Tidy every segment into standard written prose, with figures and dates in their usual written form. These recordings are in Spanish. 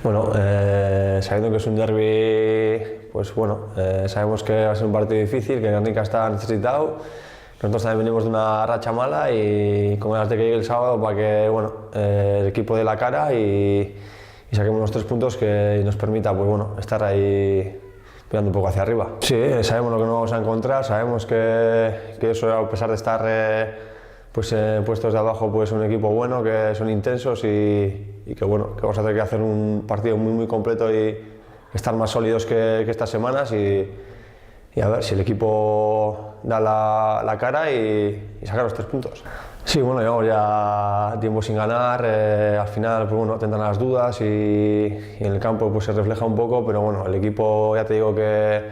Bueno, sabiendo que es un derbi, pues bueno, sabemos que va a ser un partido difícil, que Guernica está necesitado. Nosotros también venimos de una racha mala y con ganas de que llegue el sábado para que bueno, el equipo dé la cara y saquemos los 3 puntos que nos permita pues bueno, estar ahí mirando un poco hacia arriba. Sí, sabemos lo que nos vamos a encontrar, sabemos que eso, a pesar de estar pues, puestos de abajo, pues un equipo bueno, que son intensos y que bueno, que vamos a tener que hacer un partido muy completo y estar más sólidos que estas semanas y a ver si el equipo da la cara y sacar los 3 puntos. Sí, bueno, llevamos ya tiempo sin ganar, al final pues bueno, tendrán las dudas y en el campo pues se refleja un poco, pero bueno, el equipo ya te digo que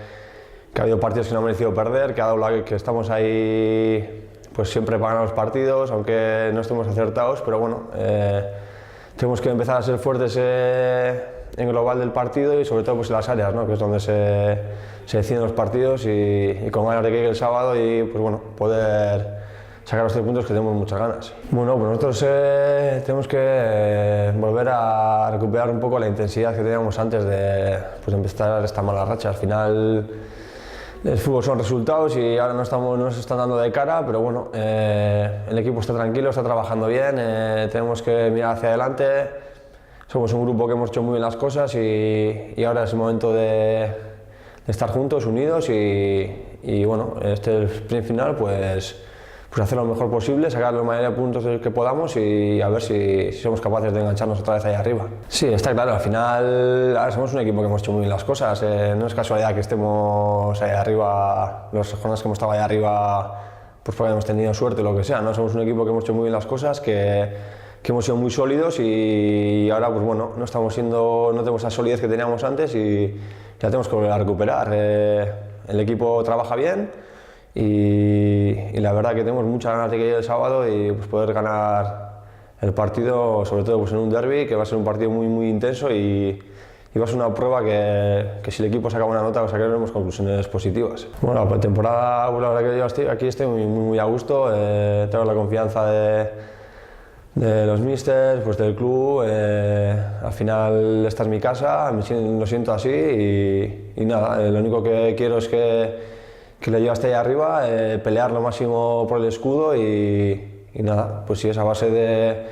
ha habido partidos que no ha merecido perder, que ha dado que estamos ahí pues siempre para ganar los partidos, aunque no estemos acertados, pero bueno, tenemos que empezar a ser fuertes en global del partido y sobre todo pues en las áreas, ¿no? Que es donde se deciden los partidos y con ganas de que llegue el sábado y pues bueno, poder sacar los 3 puntos que tenemos muchas ganas. Bueno, pues nosotros tenemos que volver a recuperar un poco la intensidad que teníamos antes de empezar esta mala racha. Al final el fútbol son resultados y ahora no nos están dando de cara, pero bueno, el equipo está tranquilo, está trabajando bien, tenemos que mirar hacia adelante. Somos un grupo que hemos hecho muy bien las cosas y ahora es el momento de estar juntos, unidos y bueno, este es el sprint final, pues hacer lo mejor posible, sacar la mayoría de puntos que podamos y a ver si somos capaces de engancharnos otra vez ahí arriba. Sí, está claro, al final ahora somos un equipo que hemos hecho muy bien las cosas, no es casualidad que estemos ahí arriba, las jornadas que hemos estado ahí arriba, pues porque hemos tenido suerte o lo que sea, ¿no? Somos un equipo que hemos hecho muy bien las cosas, que hemos sido muy sólidos y ahora pues bueno, no tenemos esa solidez que teníamos antes y ya tenemos que volver a recuperar. El equipo trabaja bien y la verdad que tenemos muchas ganas de que llegue el sábado y pues poder ganar el partido, sobre todo pues en un derbi, que va a ser un partido muy intenso y va a ser una prueba que si el equipo saca buena nota, sacaremos conclusiones positivas. Bueno, la temporada, pues, la verdad que yo estoy muy a gusto, tengo la confianza de los místers, pues del club, al final esta es mi casa, lo siento así y nada, lo único que quiero es que le lleve hasta ahí arriba, pelear lo máximo por el escudo y nada, pues si es a base de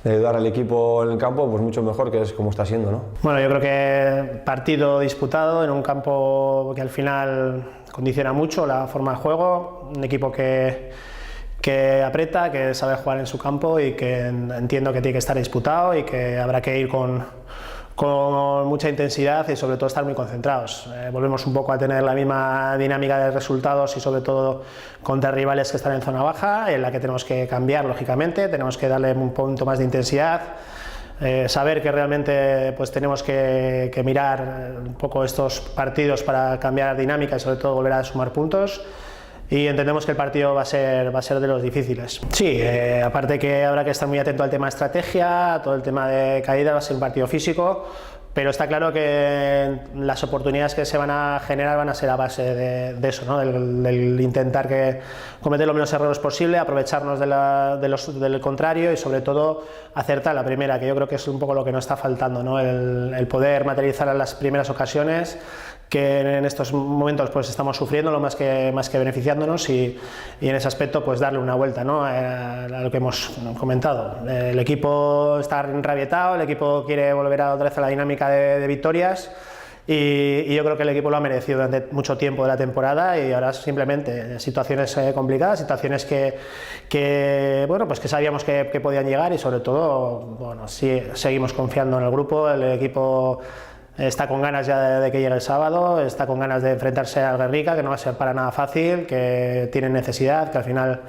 ayudar al equipo en el campo, pues mucho mejor, que es como está siendo, ¿no? Bueno, yo creo que partido disputado en un campo que al final condiciona mucho la forma de juego, un equipo que aprieta, que sabe jugar en su campo y que entiendo que tiene que estar disputado y que habrá que ir con mucha intensidad y sobre todo estar muy concentrados. Volvemos un poco a tener la misma dinámica de resultados y sobre todo contra rivales que están en zona baja, en la que tenemos que cambiar lógicamente, tenemos que darle un punto más de intensidad, saber que realmente pues tenemos que mirar un poco estos partidos para cambiar dinámica y sobre todo volver a sumar puntos. Y entendemos que el partido va a ser de los difíciles. Sí, aparte que habrá que estar muy atento al tema de estrategia, todo el tema de caída, va a ser un partido físico, pero está claro que las oportunidades que se van a generar van a ser a base de eso, ¿no? del intentar cometer los menos errores posible, aprovecharnos del contrario y sobre todo acertar la primera, que yo creo que es un poco lo que nos está faltando, ¿no? El poder materializar en las primeras ocasiones, que en estos momentos pues estamos sufriendo más que beneficiándonos y en ese aspecto pues darle una vuelta, ¿no? A lo que hemos comentado. El equipo está enrabietado, el equipo quiere volver otra vez a la dinámica de victorias y yo creo que el equipo lo ha merecido durante mucho tiempo de la temporada y ahora simplemente situaciones complicadas, situaciones que bueno, pues que sabíamos que podían llegar y sobre todo bueno, sí, seguimos confiando en el grupo, el equipo está con ganas ya de que llegue el sábado, está con ganas de enfrentarse al Guernica, que no va a ser para nada fácil, que tienen necesidad, que al final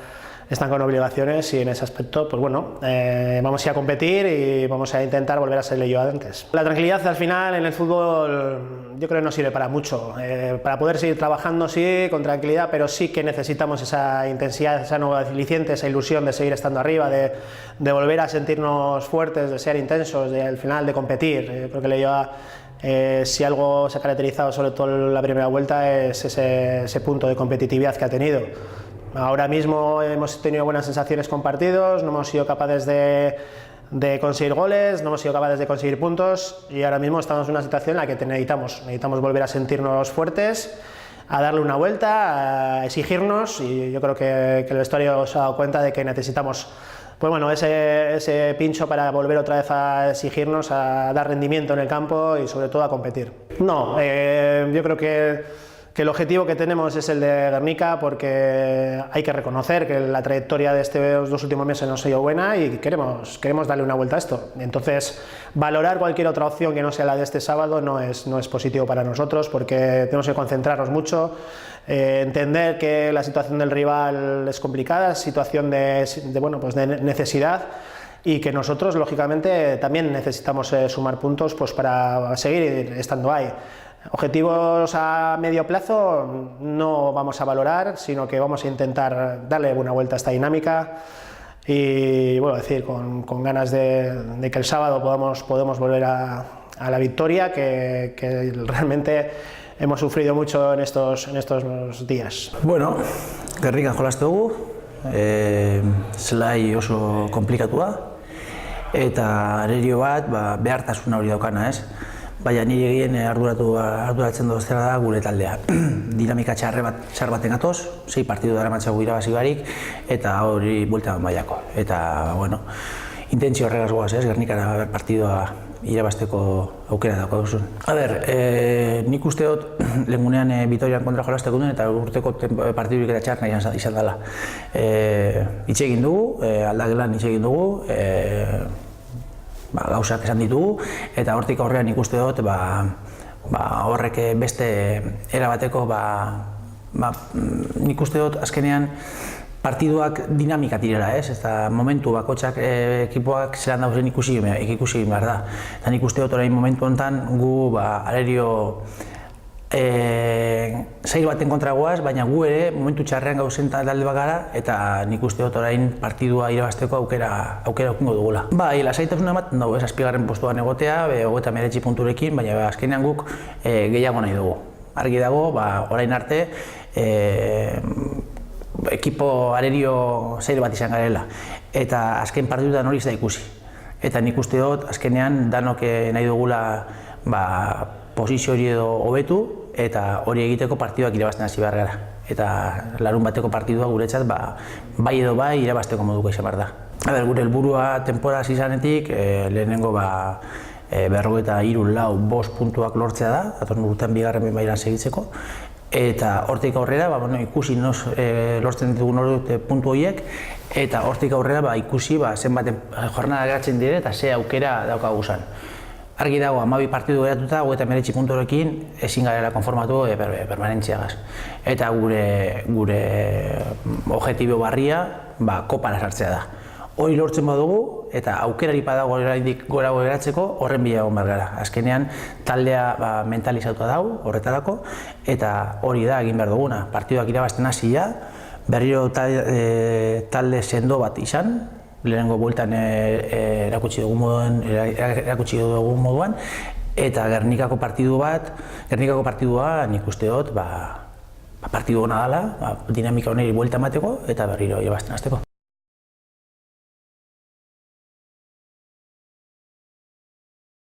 están con obligaciones y en ese aspecto, pues bueno, vamos a ir a competir y vamos a intentar volver a ser yo antes. La tranquilidad al final en el fútbol yo creo que no sirve para mucho, para poder seguir trabajando sí, con tranquilidad, pero sí que necesitamos esa intensidad, esa nueva aliciente, esa ilusión de seguir estando arriba, de volver a sentirnos fuertes, de ser intensos, al final de competir, porque le lleva... si algo se ha caracterizado sobre todo en la primera vuelta es ese punto de competitividad que ha tenido. Ahora mismo hemos tenido buenas sensaciones con partidos, no hemos sido capaces de de conseguir goles, no hemos sido capaces de conseguir puntos y ahora mismo estamos en una situación en la que necesitamos volver a sentirnos fuertes, a darle una vuelta, a exigirnos, y yo creo que el vestuario se ha dado cuenta de que necesitamos pues bueno, ese pincho para volver otra vez a exigirnos, a dar rendimiento en el campo y sobre todo a competir. No, yo creo que el objetivo que tenemos es el de Guernica, porque hay que reconocer que la trayectoria de estos 2 últimos meses no ha sido buena y queremos darle una vuelta a esto. Entonces, valorar cualquier otra opción que no sea la de este sábado no es positivo para nosotros, porque tenemos que concentrarnos mucho, entender que la situación del rival es complicada, situación de necesidad, y que nosotros, lógicamente, también necesitamos sumar puntos pues, para seguir estando ahí. Objetivos a medio plazo no vamos a valorar, sino que vamos a intentar darle una vuelta a esta dinámica y bueno, decir, con ganas de que el sábado podamos volver a la victoria, que realmente hemos sufrido mucho en estos días. Bueno, Gernikan jolastu dugu, zelai oso komplikatua, eta arerio bat behartasuna hori daukana, ez? Baina nire egin arduratzen doztera da gure taldea. Dinamika txar baten gatoz, 6 partidu dara matxago irabazi barik, eta hori buelta mailako. Eta, bueno, intentzio horregaz goaz, ez? Gernikara partidua irabazteko aukera dauka duzun. A ber, nik uste dut lehengunean Vitorian kontra jolazteko duen eta urteko partidurik eta txar nahi izan dela. Itxe egin dugu, aldagelan itxe egin dugu, gauzak esan ditugu, eta hortik aurrean ikuste dut horrek beste erabateko nik uste dut azkenean partiduak dinamika direla, ez? Eta momentu bakotxak ekipoak zelan dauzen ikusi behar da. Eta nik uste dut orain momentu honetan gu arerio zail baten kontra goaz, baina gu ere momentu txarrean gauzen talde bagara, eta nik uste dut orain partidua irabazteko aukera ukingo dugula. Bai, lasaitasuna ematen dugu, ez, 7. postuan egotea, 39 punturekin, baina azkenean guk gehiago nahi dugu. Argi dago, orain arte, ekipo arerio zail bat izan garela, eta azken partiduetan hori ez da ikusi. Eta nik uste dut, azkenean danok nahi dugula posizio hori edo hobetu, eta hori egiteko partiduak irabazten hasi behar gara. Eta larun bateko partidua guretzat bai edo bai irabazteko moduko izan behar da. Gure helburua temporaz izanetik, lehenengo 53-5 puntuak lortzea da, datorren urtean 2. mailan segitzeko. Eta hortik aurrera ikusi lortzen ditugun puntu horiek, eta hortik aurrera ikusi zenbat jornada geratzen dire eta ze aukera daukagu zan. Argi dago, 12 partidu geratuta, 39 punturekin ezin garela konformatu permanentziagaz. Eta gure objektibo barria kopara sartzea da. Hori lortzen badugu, eta aukerari badago gorago geratzeko, horren bila egon behar gara. Azkenean, taldea mentalizatuta dago, horretarako, eta hori da egin behar duguna. Partiduak irabazten hasia, berriro talde sendo bat izan, lehenengo bueltan erakutsi dugun moduan, eta Gernikako partidua nik uste dut partidu hona dela, dinamika honeri buelta emateko eta berriro irabazten hasteko.